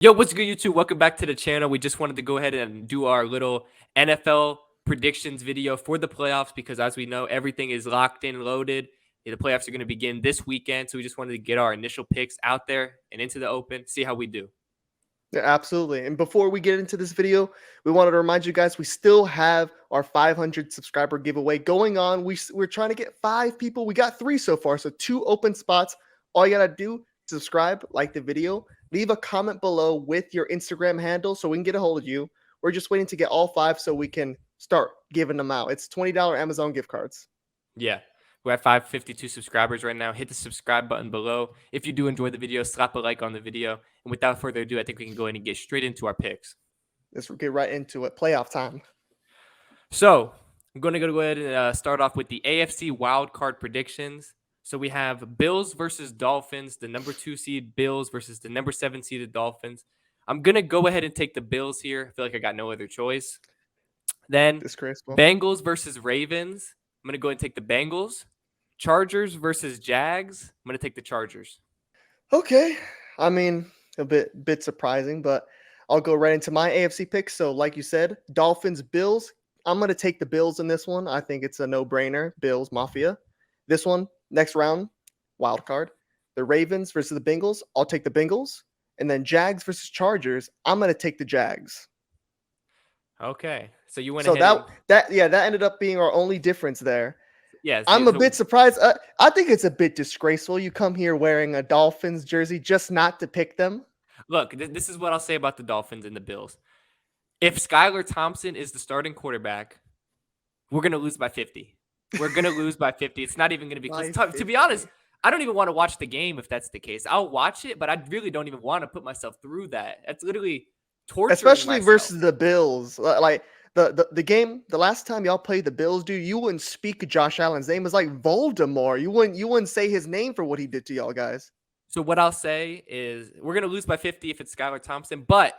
Yo, what's good, YouTube? Welcome back to the channel. We just wanted to go ahead and do our little NFL predictions video for the playoffs because, as we know, everything is locked in, loaded. The playoffs are going to begin this weekend, so we just wanted to get our initial picks out there and into the open, see how we do. Yeah, absolutely. And before we get into this video, we wanted to remind you guys we still have our 500 subscriber giveaway going on. We're trying to get 5 people. We got 3 so far, so 2 open spots. All you got to do, subscribe, like the video, leave a comment below with your Instagram handle so we can get a hold of you. We're just waiting to get all 5 so we can start giving them out. It's $20 Amazon gift cards. Yeah, we're at 552 subscribers right now. Hit the subscribe button below. If you do enjoy the video, slap a like on the video. And without further ado, I think we can go ahead and get straight into our picks. Let's get right into it. Playoff time. So I'm going to go ahead and start off with the AFC wildcard predictions. So we have Bills versus Dolphins, the number 2 seed Bills versus the number 7 seeded Dolphins. I'm going to go ahead and take the Bills here. I feel like I got no other choice. Then Disgraceful. Bengals versus Ravens. I'm going to go ahead and take the Bengals. Chargers versus Jags. I'm going to take the Chargers. Okay. I mean, a bit surprising, but I'll go right into my AFC picks. So, like you said, Dolphins, Bills. I'm going to take the Bills in this one. I think it's a no-brainer. Bills, Mafia. This one, next round, wild card. The Ravens versus the Bengals. I'll take the Bengals. And then Jags versus Chargers. I'm going to take the Jags. Okay. So you went So ahead that ended up being our only difference there. Yes. I'm a bit surprised. I think it's a bit disgraceful. You come here wearing a Dolphins jersey just not to pick them. Look, this is what I'll say about the Dolphins and the Bills. If Skylar Thompson is the starting quarterback, we're going to lose by 50. We're going to lose by 50. It's not even going to be close. To be honest, I don't even want to watch the game if that's the case. I'll watch it, but I really don't even want to put myself through that. That's literally torturing Especially myself. versus the Bills. Like the game, the last time y'all played the Bills, dude, you wouldn't speak Josh Allen's name. It's like Voldemort. You wouldn't say his name for what he did to y'all guys. So what I'll say is we're going to lose by 50 if it's Skylar Thompson, but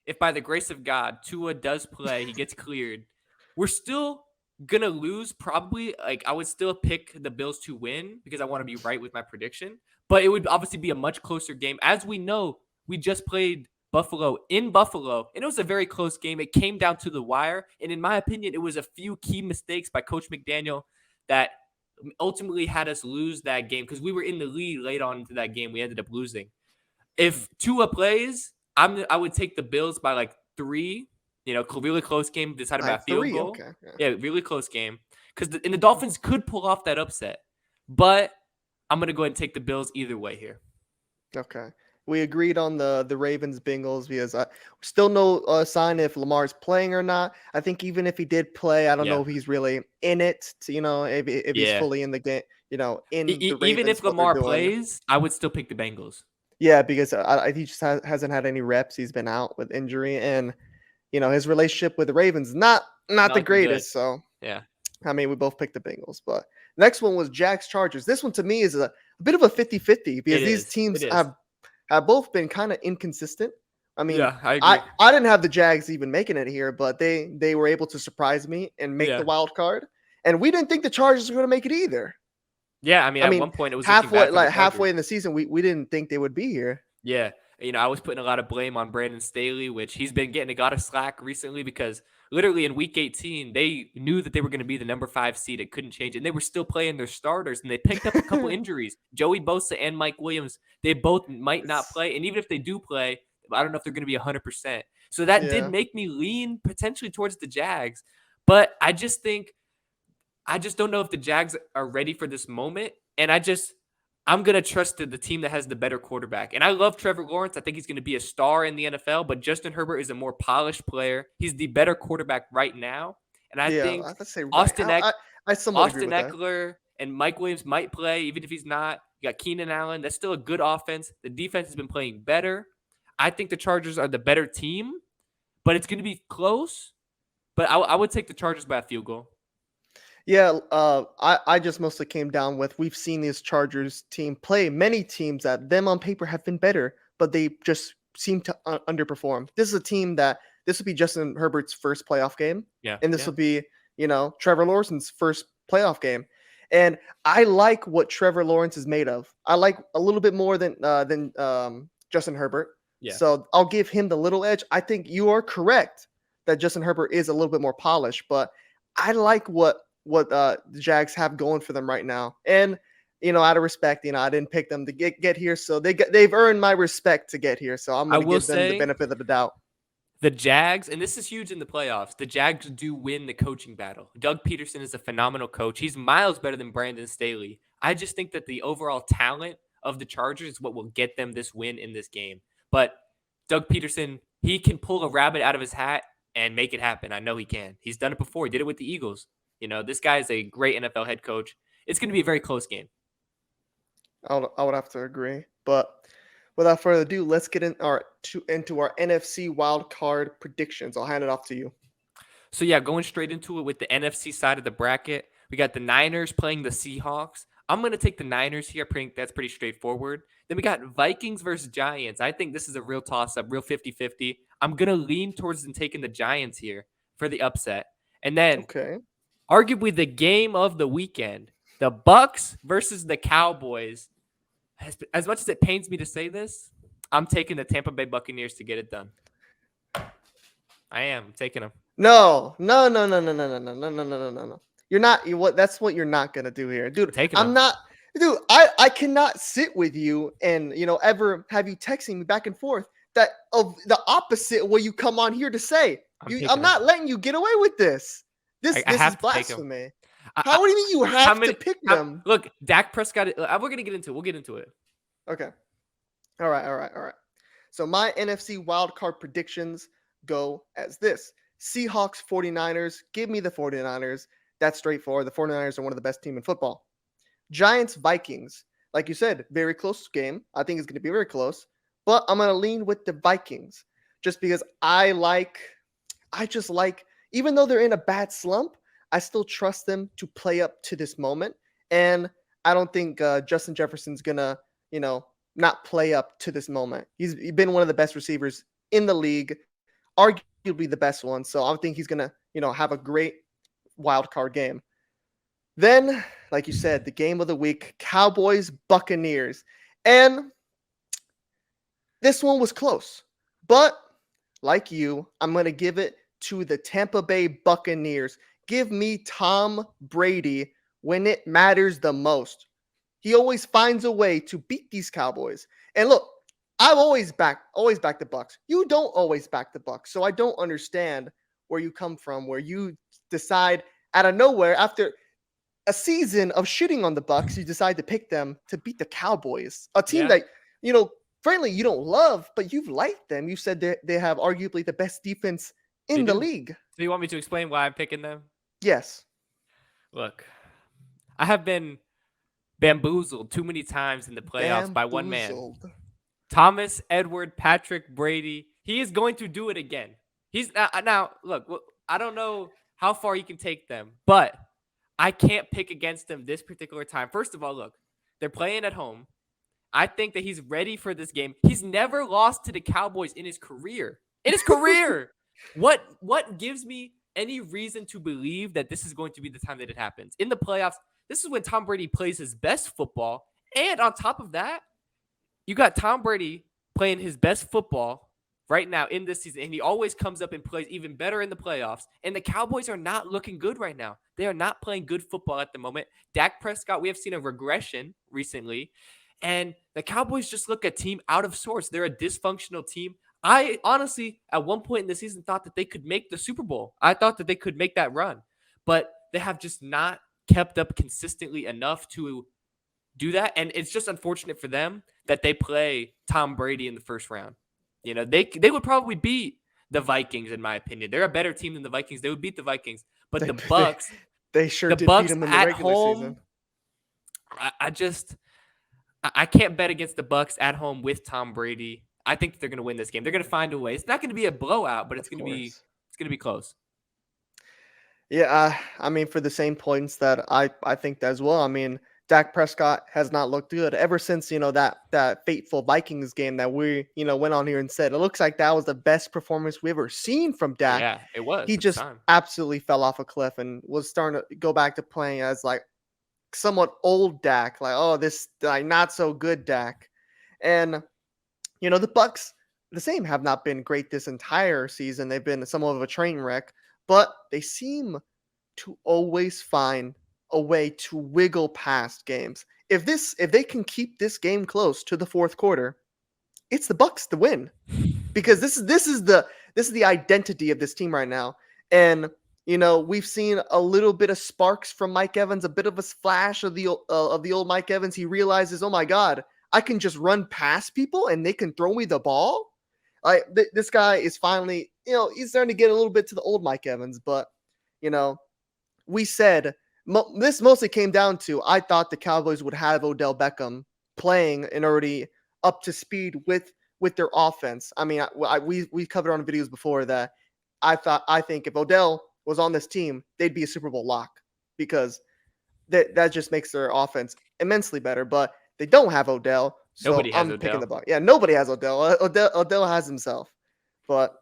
if by the grace of God, Tua does play, he gets cleared, we're still gonna lose probably. Like, I would still pick the Bills to win because I want to be right with my prediction, but it would obviously be a much closer game. As we know, we just played Buffalo in Buffalo, and it was a very close game. It came down to the wire, and in my opinion, it was a few key mistakes by Coach McDaniel that ultimately had us lose that game because we were in the lead late on into that game. We ended up losing. If Tua plays, I would take the Bills by like 3. You know, really close game decided by a field goal. Okay. Yeah, really close game. Because the Dolphins could pull off that upset. But I'm going to go ahead and take the Bills either way here. Okay. We agreed on the Ravens Bengals because still no sign if Lamar's playing or not. I think even if he did play, I don't know if he's really in it. If he's fully in the game. In the Ravens, even if Lamar plays, I would still pick the Bengals. Yeah, because he just hasn't had any reps. He's been out with injury, and his relationship with the Ravens not the greatest. Good. So yeah, I mean, we both picked the Bengals. But next one was Jags Chargers. This one to me is a bit of a 50-50 because these teams have both been kind of inconsistent. I mean, yeah, I agree. I didn't have the Jags even making it here, but they were able to surprise me and make the wild card. And we didn't think the Chargers were going to make it either. Yeah, I mean, at one point it was halfway in the season, we didn't think they would be here. Yeah, I was putting a lot of blame on Brandon Staley, which he's been getting a lot of slack recently because literally in Week 18 they knew that they were going to be the number 5 seed. It couldn't change, and they were still playing their starters, and they picked up a couple injuries. Joey Bosa and Mike Williams, they both might not play, and even if they do play, I don't know if they're going to be 100%. So that did make me lean potentially towards the Jags, but I just don't know if the Jags are ready for this moment, and I'm going to trust the team that has the better quarterback. And I love Trevor Lawrence. I think he's going to be a star in the NFL, but Justin Herbert is a more polished player. He's the better quarterback right now. And I think Austin Eckler and Mike Williams might play, even if he's not. You got Keenan Allen. That's still a good offense. The defense has been playing better. I think the Chargers are the better team, but it's going to be close. But I would take the Chargers by a field goal. Yeah, I just mostly came down with we've seen this Chargers team play many teams that them on paper have been better, but they just seem to underperform. This is a team that this will be Justin Herbert's first playoff game. Yeah. And this will be, Trevor Lawrence's first playoff game. And I like what Trevor Lawrence is made of. I like a little bit more than Justin Herbert. Yeah. So I'll give him the little edge. I think you are correct that Justin Herbert is a little bit more polished, but I like what the Jags have going for them right now. And out of respect, I didn't pick them to get here, so they've earned my respect to get here. So I'm I going to will give them the say benefit of the doubt. the Jags, and this is huge in the playoffs, the Jags do win the coaching battle. Doug Peterson is a phenomenal coach. He's miles better than Brandon Staley. I just think that the overall talent of the Chargers is what will get them this win in this game. But Doug Peterson, he can pull a rabbit out of his hat and make it happen. I know he can. He's done it before. He did it with the Eagles. This guy is a great NFL head coach. It's going to be a very close game. I would have to agree, but without further ado, let's get into our NFC wild card predictions. I'll hand it off to you. So yeah, going straight into it with the NFC side of the bracket, we got the Niners playing the Seahawks. I'm going to take the Niners here. I think that's pretty straightforward. Then we got Vikings versus Giants. I think this is a real toss-up, real 50-50. I'm going to lean towards taking the Giants here for the upset. And then Okay. arguably the game of the weekend, the Bucks versus the Cowboys. As much as it pains me to say this, I'm taking the Tampa Bay Buccaneers to get it done. I am taking them. No. You're not. That's what you're not gonna do here, dude. I'm not, dude. I cannot sit with you and ever have you texting me back and forth that of the opposite of what you come on here to say. I'm not letting you get away with this. This is blasphemy. How do you mean you have to pick them? Look, Dak Prescott. We're gonna get into it. We'll get into it. Okay. All right. So my NFC wildcard predictions go as this. Seahawks 49ers. Give me the 49ers. That's straightforward. The 49ers are one of the best teams in football. Giants Vikings. Like you said, very close game. I think it's going to be very close. But I'm going to lean with the Vikings just because even though they're in a bad slump, I still trust them to play up to this moment. And I don't think Justin Jefferson's going to, not play up to this moment. He's been one of the best receivers in the league, arguably the best one. So I think he's going to, have a great wild card game. Then, like you said, the game of the week, Cowboys Buccaneers. And this one was close. But like you, I'm going to give it to the Tampa Bay Buccaneers. Give me Tom Brady when it matters the most. He always finds a way to beat these Cowboys. And look, I've always backed the Bucs. You don't always back the Bucs. So I don't understand where you come from, where you decide out of nowhere after a season of shitting on the Bucs, you decide to pick them to beat the Cowboys, a team that, frankly, you don't love, but you've liked them. You said they have arguably the best defense in the league. So you want me to explain why I'm picking them? Yes. Look, I have been bamboozled too many times in the playoffs by one man. Thomas Edward Patrick Brady. He is going to do it again. He's now look, I don't know how far he can take them, but I can't pick against them this particular time. First of all, look, they're playing at home. I think that he's ready for this game. He's never lost to the Cowboys in his career. What gives me any reason to believe that this is going to be the time that it happens? In the playoffs, this is when Tom Brady plays his best football. And on top of that, you got Tom Brady playing his best football right now in this season. And he always comes up and plays even better in the playoffs. And the Cowboys are not looking good right now. They are not playing good football at the moment. Dak Prescott, we have seen a regression recently. And the Cowboys just look a team out of sorts. They're a dysfunctional team. I honestly, at one point in the season, thought that they could make the Super Bowl. I thought that they could make that run. But they have just not kept up consistently enough to do that. And it's just unfortunate for them that they play Tom Brady in the first round. They would probably beat the Vikings, in my opinion. They're a better team than the Vikings. They would beat the Vikings. But the Bucs, they sure did beat them in the regular season. I can't bet against the Bucs at home with Tom Brady. I think they're going to win this game. They're going to find a way. It's not going to be a blowout, but it's going to be close. Yeah, I mean, for the same points that I think that as well. I mean, Dak Prescott has not looked good ever since, that fateful Vikings game that we, went on here and said, it looks like that was the best performance we ever seen from Dak. Yeah, it was. He just absolutely fell off a cliff and was starting to go back to playing as like somewhat old Dak, like, oh, this like not so good Dak. And the Bucs, the same have not been great this entire season. They've been somewhat of a train wreck, but they seem to always find a way to wiggle past games. If they can keep this game close to the fourth quarter, it's the Bucks to win because this is the identity of this team right now. And we've seen a little bit of sparks from Mike Evans, a bit of a flash of the old Mike Evans. He realizes, oh my God, I can just run past people and they can throw me the ball. This guy is finally, he's starting to get a little bit to the old Mike Evans, but you know, we said this mostly came down to I thought the Cowboys would have Odell Beckham playing and already up to speed with their offense. I mean, we covered on videos before that I think if Odell was on this team, they'd be a Super Bowl lock because that just makes their offense immensely better. But they don't have Odell, so Nobody has I'm picking the Odell. Bucs. Yeah, nobody has Odell. Odell has himself. But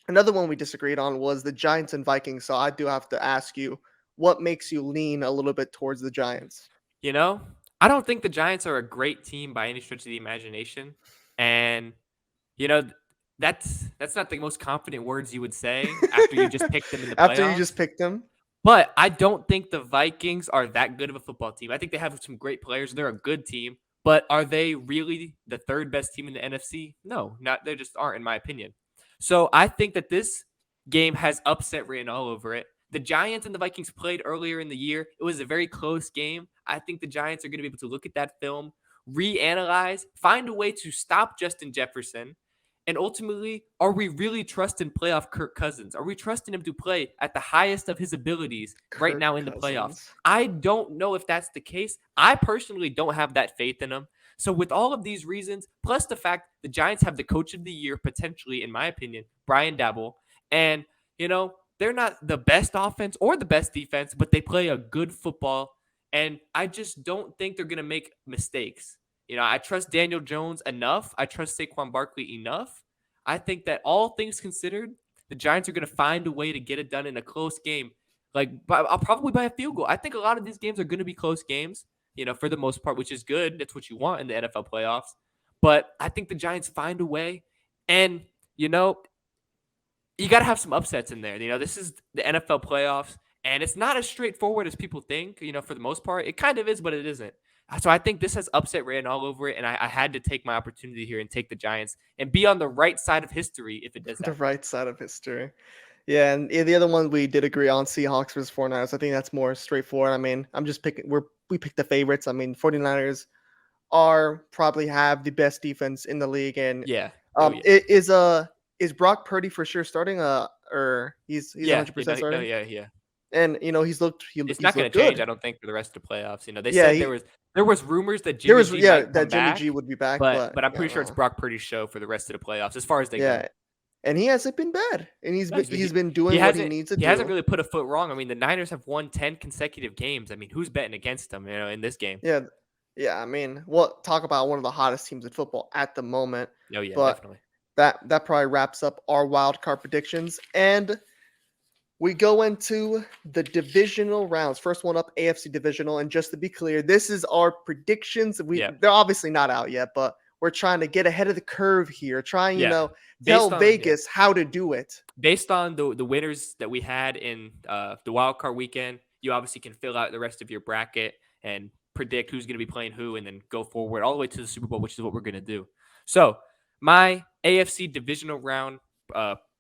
another one we disagreed on was the Giants and Vikings. So I do have to ask you, what makes you lean a little bit towards the Giants? You know, I don't think the Giants are a great team by any stretch of the imagination. And, you know, that's not the most confident words you would say after you just picked them in the After you playoffs. just picked them, But I don't think the Vikings are that good of a football team. I think they have some great players. They're a good team. But are they really the third best team in the NFC? No, not they just aren't, in my opinion. So I think that this game has upset written all over it. The Giants and the Vikings played earlier in the year. It was a very close game. I think the Giants are going to be able to look at that film, reanalyze, find a way to stop Justin Jefferson. And ultimately, are we really trusting playoff Kirk Cousins? Are we trusting him to play at the highest of his abilities right Kirk now in the playoffs? Cousins. I don't know if that's the case. I personally don't have that faith in him. So, with all of these reasons, plus the fact the Giants have the coach of the year, potentially, in my opinion, Brian Dabble, and, they're not the best offense or the best defense, but they play a good football. And I just don't think they're going to make mistakes. I trust Daniel Jones enough. I trust Saquon Barkley enough. I think that all things considered, the Giants are going to find a way to get it done in a close game. I'll probably by a field goal. I think a lot of these games are going to be close games, for the most part, which is good. That's what you want in the NFL playoffs. But I think the Giants find a way. And, you got to have some upsets in there. This is the NFL playoffs, and it's not as straightforward as people think, for the most part. It kind of is, but it isn't. So I think this has upset written all over it, and I had to take my opportunity here and take the Giants and be on the right side of history if it does The happen. right side of history. Yeah, and the other one we did agree on Seahawks versus 49ers. I think that's more straightforward. I mean, I'm just picking we picked the favorites. I mean, 49ers are probably have the best defense in the league, and Yeah. Oh, yeah. it is Brock Purdy for sure starting or he's Yeah. 100% No, starting. yeah, yeah. And It's he's not going looked to change, I good. don't think, for the rest of the playoffs. They Yeah, said there was rumors that there Jimmy was G might come that Jimmy back, G would be back, but I'm yeah, pretty sure it's no. Brock Purdy's show for the rest of the playoffs as far as they go. Yeah, and he hasn't been bad, and No, he's been he doing what he hasn't needs to he hasn't do. really put a foot wrong. I mean, the Niners have won 10 consecutive games. I mean, who's betting against them, in this game? Yeah, yeah. I mean, we'll talk about one of the hottest teams in football at the moment, Oh, yeah, but definitely. that probably wraps up our wild card predictions, and we go into the divisional rounds. First one up, AFC divisional, and just to be clear, this is our predictions. Yeah. They're obviously not out yet, but we're trying to get ahead of the curve here. Trying, Yeah. tell Based on yeah. Vegas how to do it. Based on the winners that we had in the wild card weekend, you obviously can fill out the rest of your bracket and predict who's going to be playing who and then go forward all the way to the Super Bowl, which is what we're going to do. So, my AFC divisional round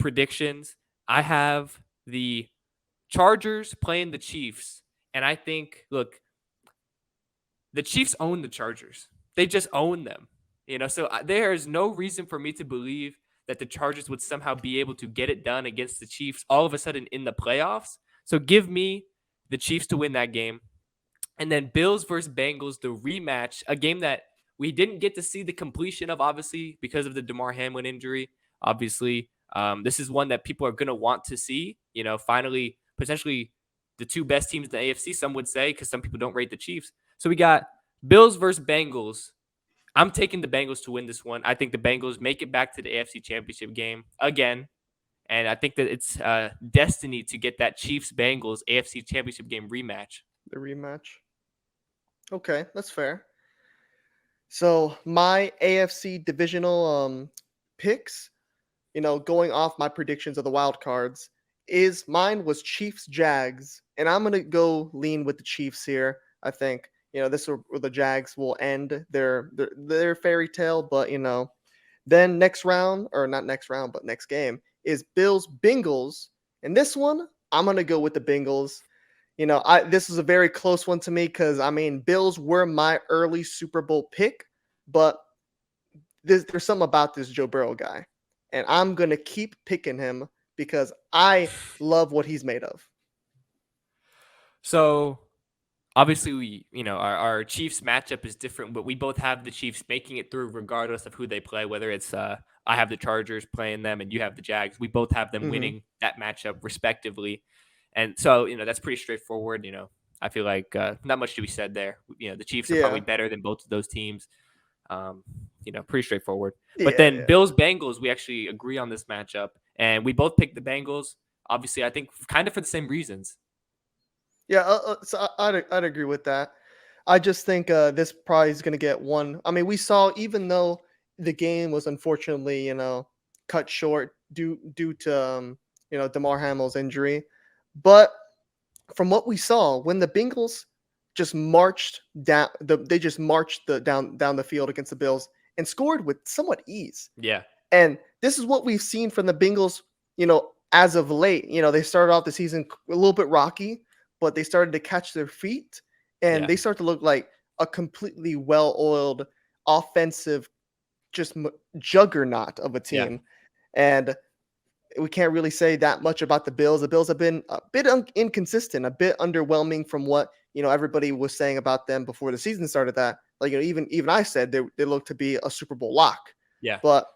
predictions, I have the Chargers playing the Chiefs. And I think, look, the Chiefs own the Chargers. They just own them. So there is no reason for me to believe that the Chargers would somehow be able to get it done against the Chiefs all of a sudden in the playoffs. So give me the Chiefs to win that game. And then Bills versus Bengals, the rematch, a game that we didn't get to see the completion of, obviously, because of the DeMar Hamlin injury. Obviously, this is one that people are going to want to see, finally, potentially the two best teams in the AFC, some would say, because some people don't rate the Chiefs. So we got Bills versus Bengals. I'm taking the Bengals to win this one. I think the Bengals make it back to the AFC Championship game again. And I think that it's destiny to get that Chiefs-Bengals AFC Championship game rematch. The rematch. Okay, that's fair. So my AFC divisional picks, going off my predictions of the wild cards, is mine was Chiefs Jags, and I'm gonna go lean with the Chiefs here. I think this will where the Jags will end their fairy tale, but then next round, or not next round, but next game is Bills Bengals, and this one I'm gonna go with the Bengals. This is a very close one to me because I mean Bills were my early Super Bowl pick, but there's something about this Joe Burrow guy, and I'm gonna keep picking him because I love what he's made of. So obviously, our Chiefs matchup is different, but we both have the Chiefs making it through regardless of who they play. Whether it's I have the Chargers playing them and you have the Jags, we both have them Hmm. winning that matchup respectively. And so that's pretty straightforward. I feel like not much to be said there. The Chiefs are probably Yeah, better than both of those teams. Pretty straightforward. But yeah, then yeah, Bills Bengals, we actually agree on this matchup, and we both picked the Bengals. Obviously, I think kind of for the same reasons. yeah. So I'd agree with that. I just think this probably is gonna get one. I mean, we saw even though the game was unfortunately cut short due to Damar Hamlin's injury, but from what we saw, when the Bengals just marched down they just marched down the field against the Bills and scored with somewhat ease. Yeah, And this is what we've seen from the Bengals, as of late. They started off the season a little bit rocky, but they started to catch their feet and yeah, they start to look like a completely well-oiled offensive just juggernaut of a yeah. team. And we can't really say that much about the Bills. The Bills have been a bit inconsistent, a bit underwhelming from what everybody was saying about them before the season started. That like even I said they look to be a Super Bowl lock, Yeah. but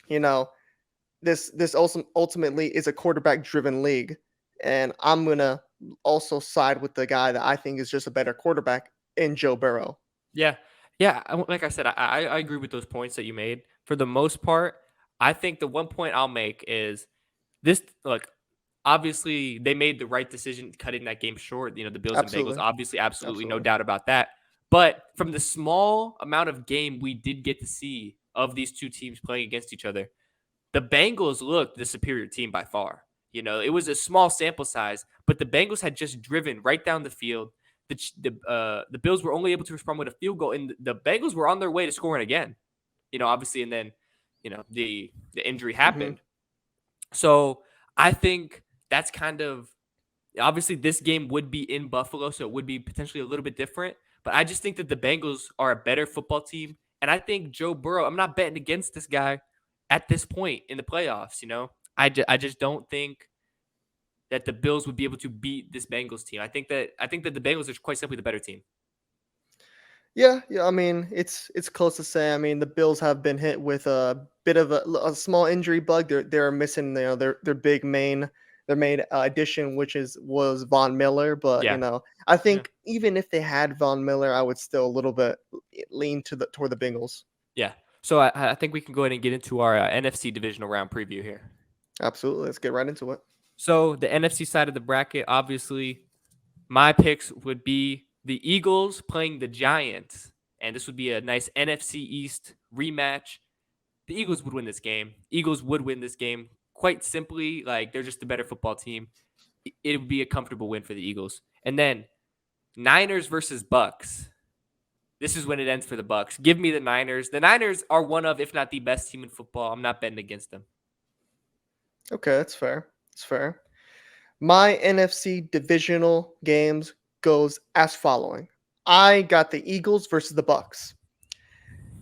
you know this also ultimately is a quarterback driven league, and I'm gonna also side with the guy that I think is just a better quarterback in Joe Burrow. Yeah. Yeah. Like I said, I agree with those points that you made. For the most part, I think the one point I'll make is this look, obviously they made the right decision cutting that game short. The Bills and Bengals, Absolutely, obviously, absolutely no absolutely. doubt about that. But from the small amount of game we did get to see of these two teams playing against each other, the Bengals looked the superior team by far. It was a small sample size, but the Bengals had just driven right down the field. The Bills were only able to respond with a field goal, and the Bengals were on their way to scoring again. Obviously, and then the injury Hmm. happened. So I think that's kind of obviously this game would be in Buffalo, so it would be potentially a little bit different. But I just think that the Bengals are a better football team, and I think Joe Burrow. I'm not betting against this guy at this point in the playoffs. I just don't think that the Bills would be able to beat this Bengals team. I think that the Bengals are quite simply the better team. Yeah, yeah. I mean, it's close to say. I mean, the Bills have been hit with a bit of a small injury bug. They're missing their big main addition, which was Von Miller. But Yeah, I yeah, think even if they had Von Miller, I would still a little bit lean toward the Bengals. yeah. So I think we can go ahead and get into our NFC divisional round preview here. Absolutely. Let's get right into it. So the NFC side of the bracket, obviously, my picks would be the Eagles playing the Giants, and this would be a nice NFC East rematch. The Eagles would win this game. Eagles would win this game quite simply. Like they're just a better football team. It would be a comfortable win for the Eagles. And then Niners versus Bucks. This is when it ends for the Bucks. Give me the Niners. The Niners are one of, if not the best team in football. I'm not betting against them. Okay, that's fair. That's fair. My NFC divisional games goes as following. I got the Eagles versus the Bucks.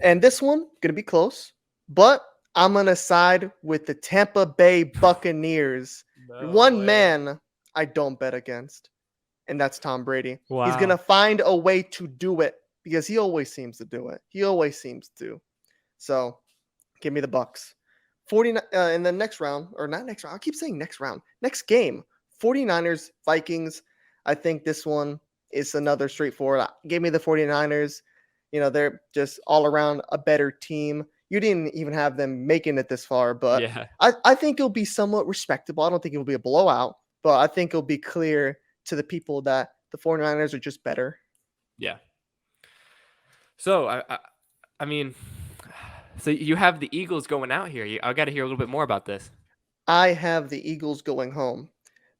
And this one gonna be close, but I'm gonna side with the Tampa Bay Buccaneers. No One way. man I don't bet against, and that's Tom Brady. He's gonna Wow. find a way to do it because he always seems to do it. He always seems to. So give me the Bucks. 49 in the next round, or not next round. I keep saying next round. Next game. 49ers Vikings. I think this one is another straightforward. Give me the 49ers. They're just all around a better team. You didn't even have them making it this far, but Yeah. I think it'll be somewhat respectable. I don't think it'll be a blowout, but I think it'll be clear to the people that the 49ers are just better. Yeah. So I mean, So you have the Eagles going out here. I got to hear a little bit more about this. I have the Eagles going home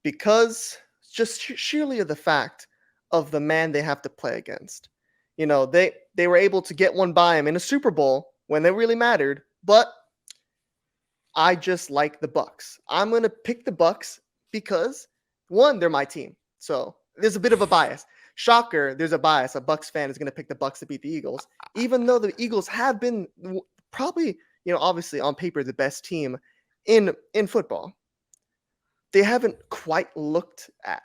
because just sheerly of the fact of the man they have to play against. You know, they were able to get one by him in a Super Bowl when it really mattered, but I just like the Bucks. I'm going to pick the Bucks because one, they're my team. So, there's a bit of a bias. Shocker, there's a bias. A Bucks fan is going to pick the Bucks to beat the Eagles, even though the Eagles have been probably, obviously on paper the best team in football. They haven't quite looked at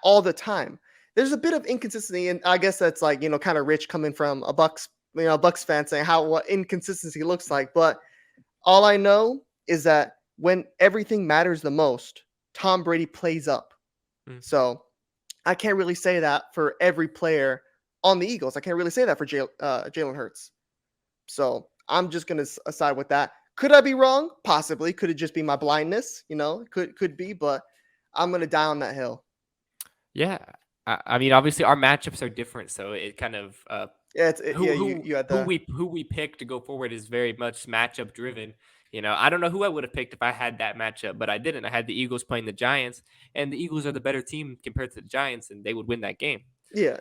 all the time. There's a bit of inconsistency, and I guess that's like, kind of rich coming from a Bucks fan saying what inconsistency looks like. But all I know is that when everything matters the most, Tom Brady plays up. Mm. So I can't really say that for every player on the Eagles. I can't really say that for Jalen Hurts. So I'm just gonna aside with that. Could I be wrong? Possibly. Could it just be my blindness? Could be, but I'm gonna die on that hill. Yeah. I mean, obviously our matchups are different, so it kind of Yeah, you had the who we pick to go forward is very much matchup driven. I don't know who I would have picked if I had that matchup, but I didn't. I had the Eagles playing the Giants, and the Eagles are the better team compared to the Giants, and they would win that game. yeah.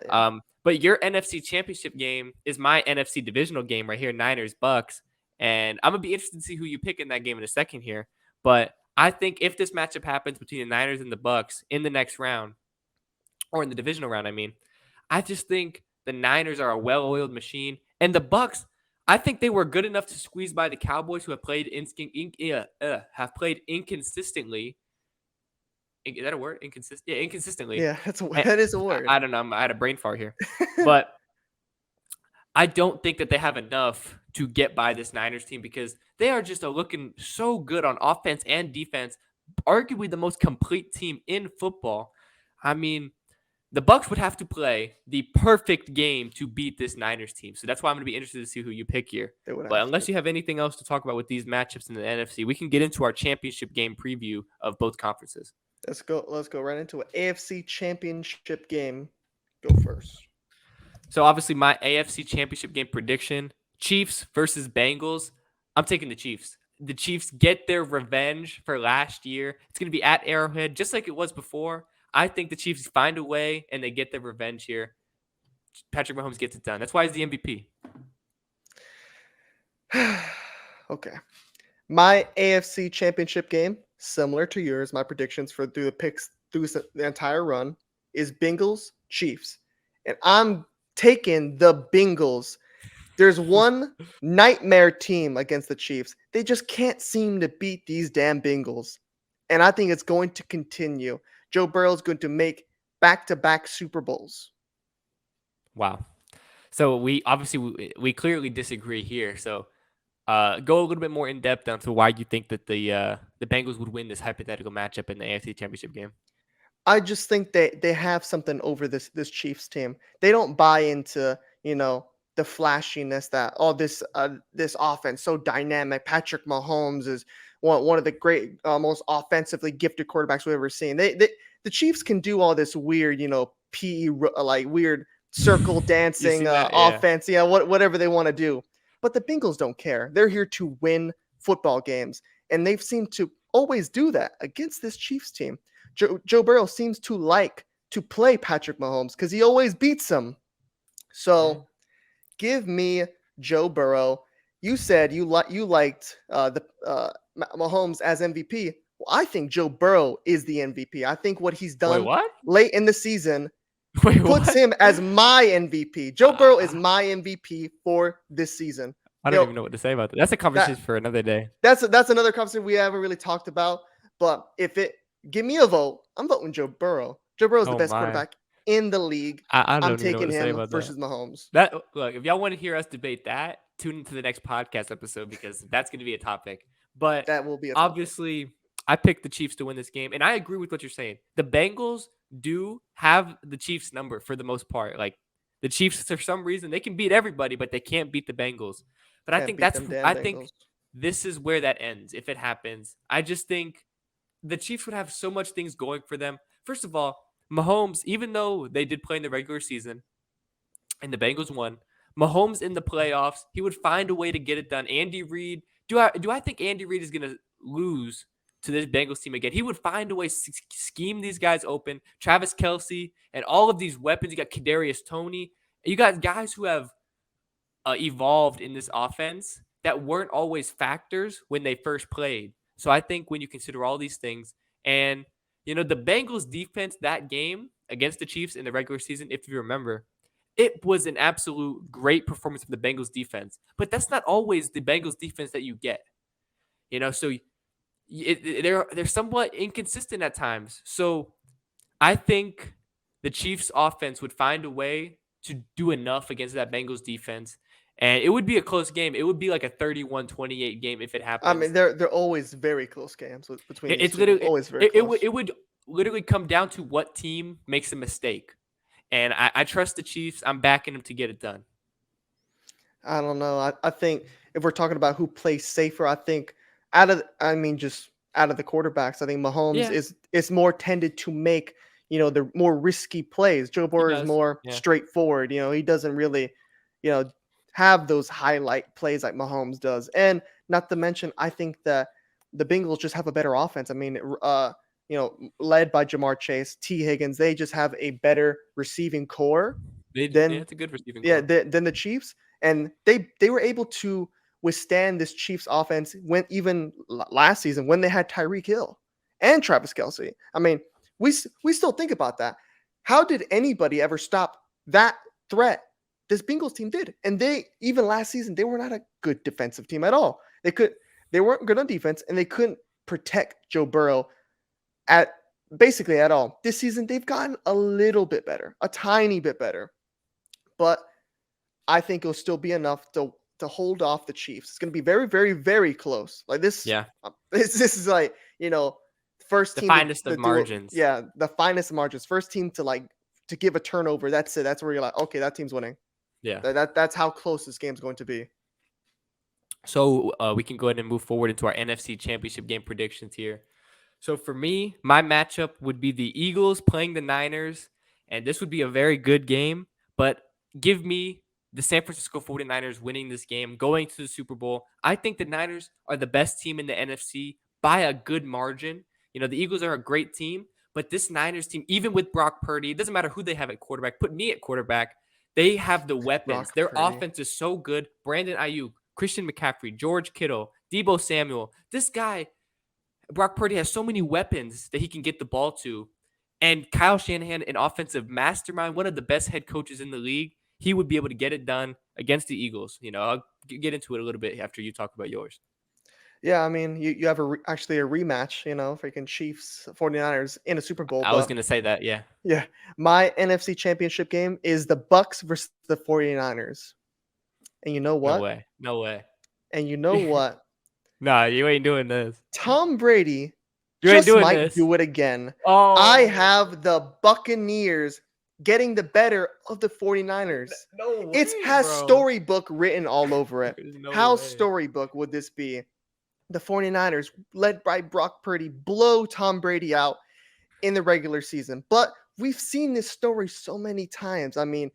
But your NFC Championship game is my NFC divisional game right here, Niners Bucks, and I'm gonna be interested to see who you pick in that game in a second here. But I think if this matchup happens between the Niners and the Bucks in the next round, or in the divisional round, I mean, I just think the Niners are a well-oiled machine, and the Bucks, I think they were good enough to squeeze by the Cowboys, who have played inconsistently. Is that a word? Inconsistent? Yeah, inconsistently. Yeah, And that is a word. I don't know. I had a brain fart here, but I don't think that they have enough to get by this Niners team because they are just looking so good on offense and defense, arguably the most complete team in football. I mean, the Bucks would have to play the perfect game to beat this Niners team. So that's why I'm going to be interested to see who you pick here. They would But have unless to. you have anything else to talk about with these matchups in the NFC, we can get into our championship game preview of both conferences. Let's go. Let's go right into it. AFC Championship game. Go first. So obviously my AFC Championship game prediction, Chiefs versus Bengals. I'm taking the Chiefs. The Chiefs get their revenge for last year. It's going to be at Arrowhead just like it was before. I think the Chiefs find a way and they get their revenge here. Patrick Mahomes gets it done. That's why he's the MVP. Okay. My AFC Championship game, similar to yours, my predictions for through the picks through the entire run is Bengals Chiefs. And I'm taking the Bengals. There's one nightmare team against the Chiefs. They just can't seem to beat these damn Bengals. And I think it's going to continue. Joe Burrow is going to make back-to-back Super Bowls. Wow. So we clearly disagree here. So go a little bit more in depth onto why you think that the Bengals would win this hypothetical matchup in the AFC Championship game. I just think they have something over this Chiefs team. They don't buy into, the flashiness that this offense so dynamic. Patrick Mahomes is one of the great most offensively gifted quarterbacks we've ever seen. The Chiefs can do all this weird, like weird circle dancing offense, whatever they want to do. But the Bengals don't care. They're here to win football games, and they've seemed to always do that against this Chiefs team. Joe Burrow seems to like to play Patrick Mahomes because he always beats him. So give me Joe Burrow. You said you liked Mahomes as MVP. Well, I think Joe Burrow is the MVP. I think what he's done late in the season puts him as my MVP. Joe Burrow is my MVP for this season. I don't even know what to say about that. That's a conversation for another day. That's another conversation we haven't really talked about. But give me a vote, I'm voting Joe Burrow. Joe Burrow is the best quarterback in the league. I'm taking him versus Mahomes. Look, if y'all want to hear us debate that, tune into the next podcast episode because that's going to be a topic. But that will be obviously, I picked the Chiefs to win this game, and I agree with what you're saying. The Bengals do have the Chiefs' number for the most part. Like the Chiefs, for some reason, they can beat everybody, but they can't beat the Bengals. But I think this is where that ends if it happens. I just think the Chiefs would have so much things going for them. First of all, Mahomes, even though they did play in the regular season and the Bengals won, Mahomes in the playoffs, he would find a way to get it done. Andy Reid, do I think Andy Reid is gonna lose to this Bengals team again? He would find a way to scheme these guys open. Travis Kelsey and all of these weapons. You got Kadarius Toney. You got guys who have evolved in this offense that weren't always factors when they first played. So I think when you consider all these things, and the Bengals defense that game against the Chiefs in the regular season, if you remember, it was an absolute great performance from the Bengals defense. But that's not always the Bengals defense that you get. So they're somewhat inconsistent at times. So I think the Chiefs offense would find a way to do enough against that Bengals defense. And it would be a close game. It would be like a 31-28 game if it I mean, happens. they're always very close games between these It's two. literally Always very close. it would literally come down to what team makes a mistake. And I trust the Chiefs. I'm backing them to get it done. I don't know. I think if we're talking about who plays safer, I think just out of the quarterbacks, I think Mahomes Yeah, is more tended to make, the more risky plays. Joe he Burrow is does. more Yeah. straightforward. He doesn't really, you know, have those highlight plays like Mahomes does. And not to mention, I think that the Bengals just have a better offense. I mean, led by Jamar Chase, T. Higgins, they just have a better receiving core than It's a good receiving yeah, core. than the Chiefs, and they were able to withstand this Chiefs offense when even last season when they had Tyreek Hill and Travis Kelsey. I mean, we still think about that. How did anybody ever stop that threat? This Bengals team did, and they even last season they were not a good defensive team at all. They weren't good on defense, and they couldn't protect Joe Burrow at basically at all. This season they've gotten a little bit better, a tiny bit better, but I think it'll still be enough to hold off the Chiefs. It's going to be very, very, very close. Like this, Yeah. this is like first The team finest to of do margins. yeah, the finest margins. First team to give a turnover. That's it. That's where you're like, okay, that team's winning. Yeah. That's how close this game's going to be. So we can go ahead and move forward into our NFC Championship game predictions here. So for me, my matchup would be the Eagles playing the Niners, and this would be a very good game, but give me the San Francisco 49ers winning this game, going to the Super Bowl. I think the Niners are the best team in the NFC by a good margin. The Eagles are a great team, but this Niners team, even with Brock Purdy, it doesn't matter who they have at quarterback. Put me at quarterback. They have the weapons. Brock Their Purdy. offense is so good. Brandon Ayuk, Christian McCaffrey, George Kittle, Debo Samuel. This guy, Brock Purdy, has so many weapons that he can get the ball to. And Kyle Shanahan, an offensive mastermind, one of the best head coaches in the league, he would be able to get it done against the Eagles. I'll get into it a little bit after you talk about yours. Yeah, I mean, you have actually a rematch, freaking Chiefs 49ers in a Super Bowl. I was going to say that, yeah. Yeah, my NFC Championship game is the Bucks versus the 49ers. And you know what? No way. And you know what? Nah, you ain't doing this. Tom Brady You ain't just doing might this. do it again. Oh, I have the Buccaneers getting the better of the 49ers. No way, It has bro. storybook written all over it. There's no How way. storybook would this be? The 49ers, led by Brock Purdy, blow Tom Brady out in the regular season. But we've seen this story so many times. I mean,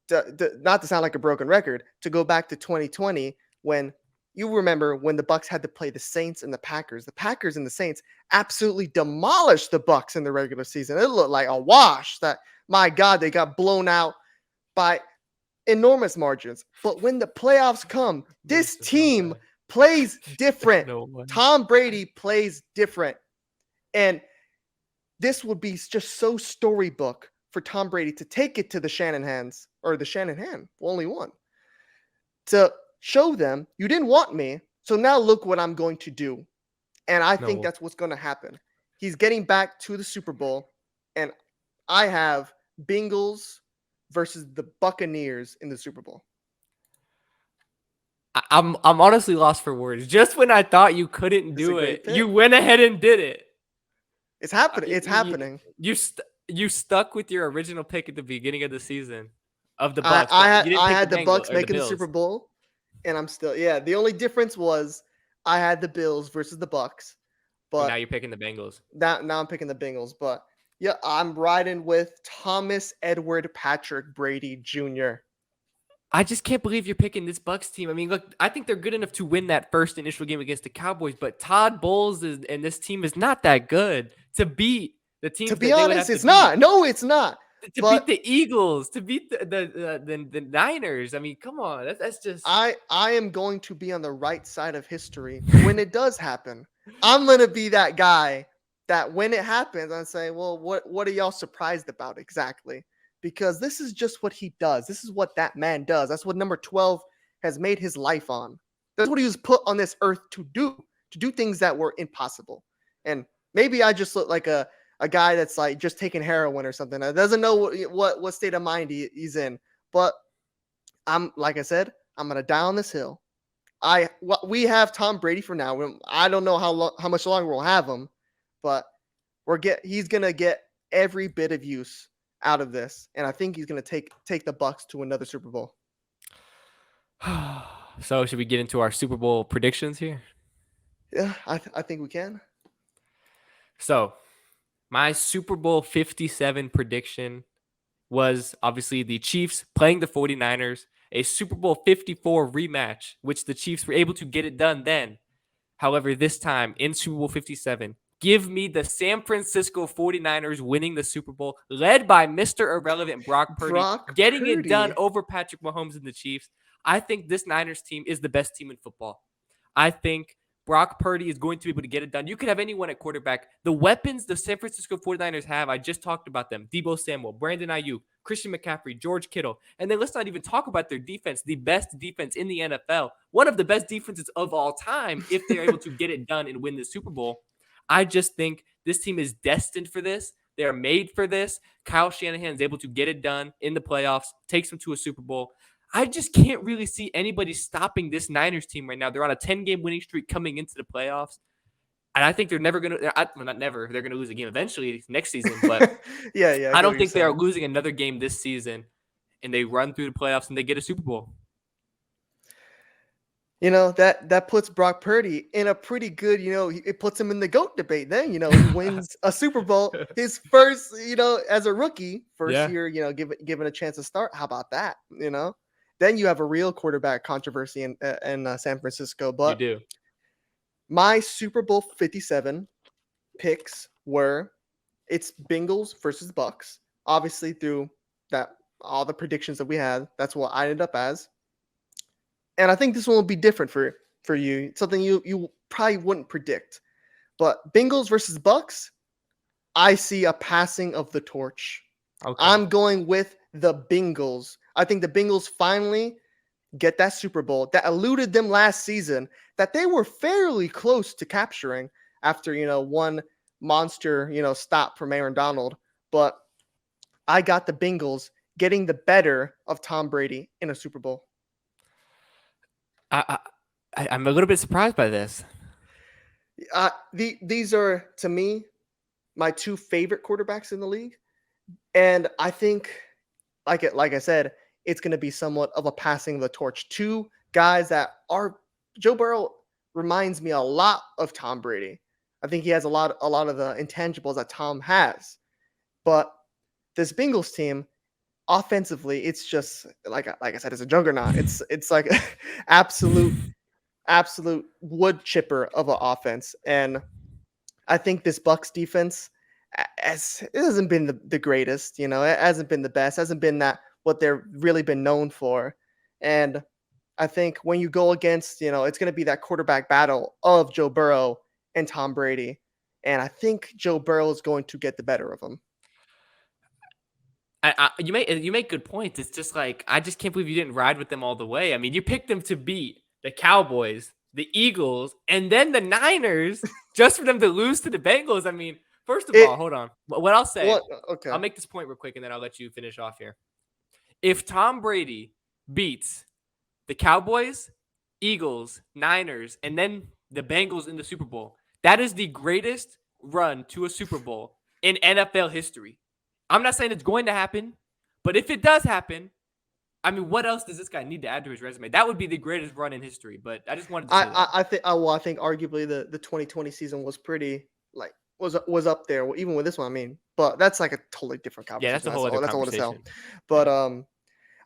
not to sound like a broken record, to go back to 2020 when you remember when the Bucks had to play the Saints and the Packers. The Packers and the Saints absolutely demolished the Bucks in the regular season. It looked like a wash. That, my God, they got blown out by enormous margins. But when the playoffs come, this team plays different. No way. Tom Brady plays different. And this would be just so storybook for Tom Brady to take it to the Shanahan's, or the Shanahan, only one, to show them you didn't want me, so now look what I'm going to do. And I think that's what's going to happen. He's getting back to the Super Bowl, and I have Bengals versus the Buccaneers in the Super Bowl. I'm honestly lost for words. Just when I thought you couldn't do great it, pick. you went ahead and did it. It's happening. It's happening. You stuck with your original pick at the beginning of the seaon of the Bucks. I You didn't had pick the Bengals Bucks or making the Bills. Super Bowl, and I'm still the only difference was I had the Bills versus the Bucks, But but now you're picking the Bengals. now I'm picking the Bengals. But yeah, I'm riding with Thomas Edward Patrick Brady Jr. I just can't believe you're picking this Bucks team. I mean, look, I think they're good enough to win that first initial game against the Cowboys, but Todd Bowles and this team is not that good to beat the To teams be that they would honest, have to it's beat. not. No, it's not. To beat But the Eagles, to beat the Niners. I mean, come on, that's just I am going to be on the right side of history when it does happen. I'm gonna be that guy that when it happens, I say, well, what are y'all surprised about exactly? Because this is just what he does. This is what that man does. That's what number 12 has made his life on. That's what he was put on this earth to do things that were impossible. And maybe I just look like a guy that's like just taking heroin or something. That doesn't know what state of mind he's in. But I'm like I said, I'm gonna die on this hill. We have Tom Brady for now. I don't know how much longer we'll have him, but he's gonna get every bit of use out of this, and I think he's gonna take the Bucks to another Super Bowl. So should we get into our Super Bowl predictions here? Yeah, I think we can. So my Super Bowl 57 prediction was obviously the Chiefs playing the 49ers, a Super Bowl 54 rematch, which the Chiefs were able to get it done then. However, this time in Super Bowl 57, give me the San Francisco 49ers winning the Super Bowl, led by Mr. Irrelevant Brock Purdy, Brock getting it done Purdy. over Patrick Mahomes and the Chiefs. I think this Niners team is the best team in football. I think Brock Purdy is going to be able to get it done. You could have anyone at quarterback. The weapons the San Francisco 49ers have, I just talked about them. Deebo Samuel, Brandon Ayuk, Christian McCaffrey, George Kittle. And then let's not even talk about their defense, the best defense in the NFL, one of the best defenses of all time if they're able to get it done and win the Super Bowl. I just think this team is destined for this. They are made for this. Kyle Shanahan is able to get it done in the playoffs, takes them to a Super Bowl. I just can't really see anybody stopping this Niners team right now. They're on a 10-game winning streak coming into the playoffs. And I think they're never going to, well, not never, they're going to lose a game eventually next season. But Yeah, I get don't what think you're they are saying. losing another game this season. And they run through the playoffs and they get a Super Bowl. You know, that puts Brock Purdy in a pretty good, it puts him in the GOAT debate then. He wins a Super Bowl, his first, as a rookie, first Yeah, year, given a chance to start. How about that? Then you have a real quarterback controversy in San Francisco. you But do. my Super Bowl 57 picks were it's Bengals versus Bucks. Obviously, through that all the predictions that we had, that's what I ended up as. And I think this one will be different for you. It's something you probably wouldn't predict. But Bengals versus Bucks, I see a passing of the torch. Okay. I'm going with the Bengals. I think the Bengals finally get that Super Bowl that eluded them last season, that they were fairly close to capturing after, one monster, stop from Aaron Donald. But I got the Bengals getting the better of Tom Brady in a Super Bowl. I'm a little bit surprised by this. These are, to me, my two favorite quarterbacks in the league. And I think, like I said, it's going to be somewhat of a passing of the torch. Two guys that are Joe Burrow reminds me a lot of Tom Brady. I think he has a lot of the intangibles that Tom has. But this Bengals team, offensively, it's just like I said, it's a juggernaut. It's like absolute wood chipper of an offense. And I think this Bucks defense, it hasn't been the greatest. It hasn't been the best. Hasn't been that what they're really been known for. And I think when you go against, it's going to be that quarterback battle of Joe Burrow and Tom Brady. And I think Joe Burrow is going to get the better of him. You make good points. It's just like I just can't believe you didn't ride with them all the way. I mean, you picked them to beat the Cowboys, the Eagles, and then the Niners just for them to lose to the Bengals. I mean, first of all, hold on. What I'll say, Okay. I'll make this point real quick, and then I'll let you finish off here. If Tom Brady beats the Cowboys, Eagles, Niners, and then the Bengals in the Super Bowl, that is the greatest run to a Super Bowl in NFL history. I'm not saying it's going to happen, but if it does happen, I mean, what else does this guy need to add to his resume? That would be the greatest run in history. But I just wanted to say that. I think arguably the 2020 season was pretty was up there even with this one. I mean, but that's like a totally different conversation. Yeah, that's a whole other conversation. But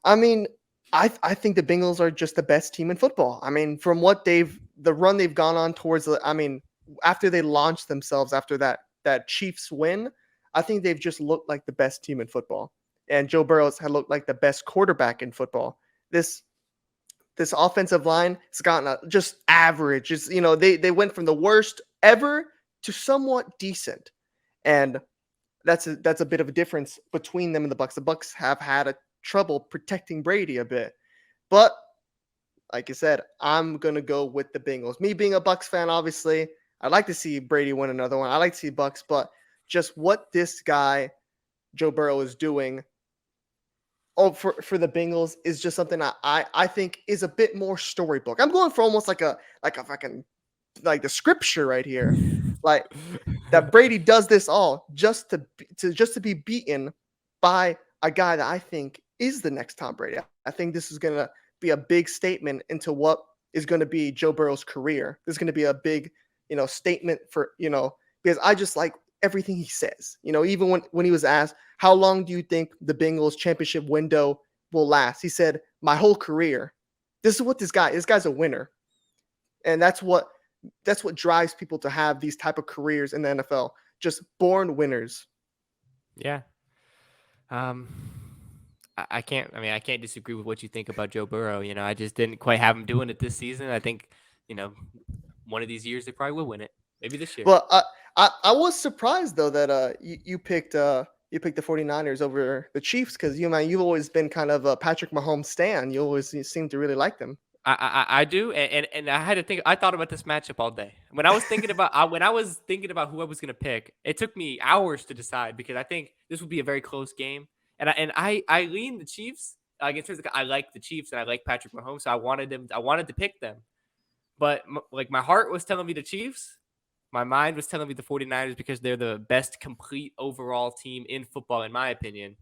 I mean, I think the Bengals are just the best team in football. I mean, from what the run they've gone on towards I mean, after they launched themselves after that Chiefs win, I think they've just looked like the best team in football. And Joe Burrows had looked like the best quarterback in football. This offensive line has gotten just average. It's, they went from the worst ever to somewhat decent. And that's a bit of a difference between them and the Bucks. The Bucks have had a trouble protecting Brady a bit. But like I said, I'm gonna go with the Bengals. Me being a Bucks fan, obviously, I'd like to see Brady win another one. I like to see Bucks, but just what this guy Joe Burrow is doing for the Bengals is just something I think is a bit more storybook. I'm going for almost like a fucking like the scripture right here. Like that Brady does this all just to be beaten by a guy that I think is the next Tom Brady. I think this is going to be a big statement into what is going to be Joe Burrow's career. This is going to be a big, statement for, because I just like everything he says. Even when he was asked, how long do you think the Bengals championship window will last? He said, my whole career. This is what this guy's a winner. And that's what drives people to have these type of careers in the NFL. Just born winners. Yeah. I can't disagree with what you think about Joe Burrow. I just didn't quite have him doing it this season. I think, one of these years they probably will win it. Maybe this year. Well, I was surprised though that you picked the 49ers over the Chiefs because you've always been kind of a Patrick Mahomes stan. You seem to really like them. I do, and I had to think. I thought about this matchup all day. When I was thinking about who I was gonna pick, it took me hours to decide because I think this would be a very close game. And I lean the Chiefs. Like in terms of, I like the Chiefs and I like Patrick Mahomes, so I wanted to pick them. But like my heart was telling me the Chiefs, my mind was telling me the 49ers because they're the best complete overall team in football, in my opinion.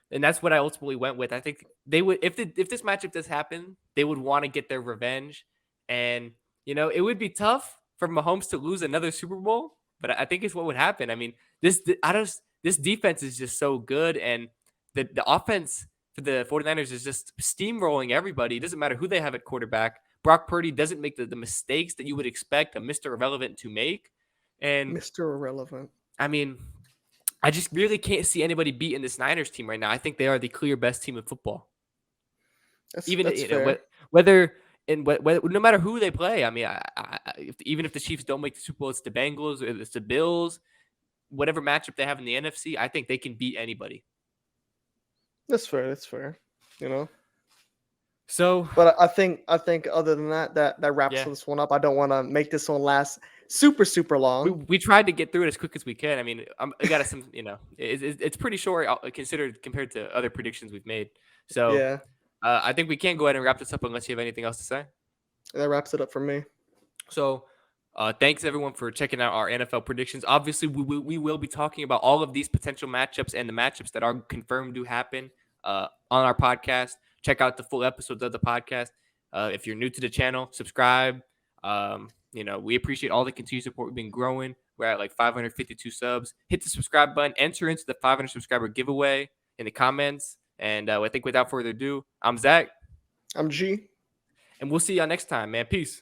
And that's what I ultimately went with. I think they would, if this matchup does happen, they would want to get their revenge. And, it would be tough for Mahomes to lose another Super Bowl, but I think it's what would happen. I mean, this defense is just so good. And the offense for the 49ers is just steamrolling everybody. It doesn't matter who they have at quarterback. Brock Purdy doesn't make the mistakes that you would expect a Mr. Irrelevant to make. And Mr. Irrelevant. I mean, I just really can't see anybody beating this Niners team right now. I think they are the clear best team in football. That's Fair. No matter who they play. I mean, even if the Chiefs don't make the Super Bowl, it's the Bengals, it's the Bills, whatever matchup they have in the NFC, I think they can beat anybody. That's fair. So, but I think other than that wraps this one up. I don't want to make this one last super long. We tried to get through it as quick as we can. I mean, I got some, it's pretty short considered compared to other predictions we've made. So yeah, I think we can go ahead and wrap this up unless you have anything else to say. That wraps it up for me. So thanks everyone for checking out our NFL predictions. Obviously, we will be talking about all of these potential matchups and the matchups that are confirmed to happen on our podcast. Check out the full episodes of the podcast. If you're new to the channel, subscribe. We appreciate all the continued support. We've been growing. We're at like 552 subs. Hit the subscribe button. Enter into the 500 subscriber giveaway in the comments. And I think without further ado, I'm Zach. I'm G. And we'll see y'all next time, man. Peace.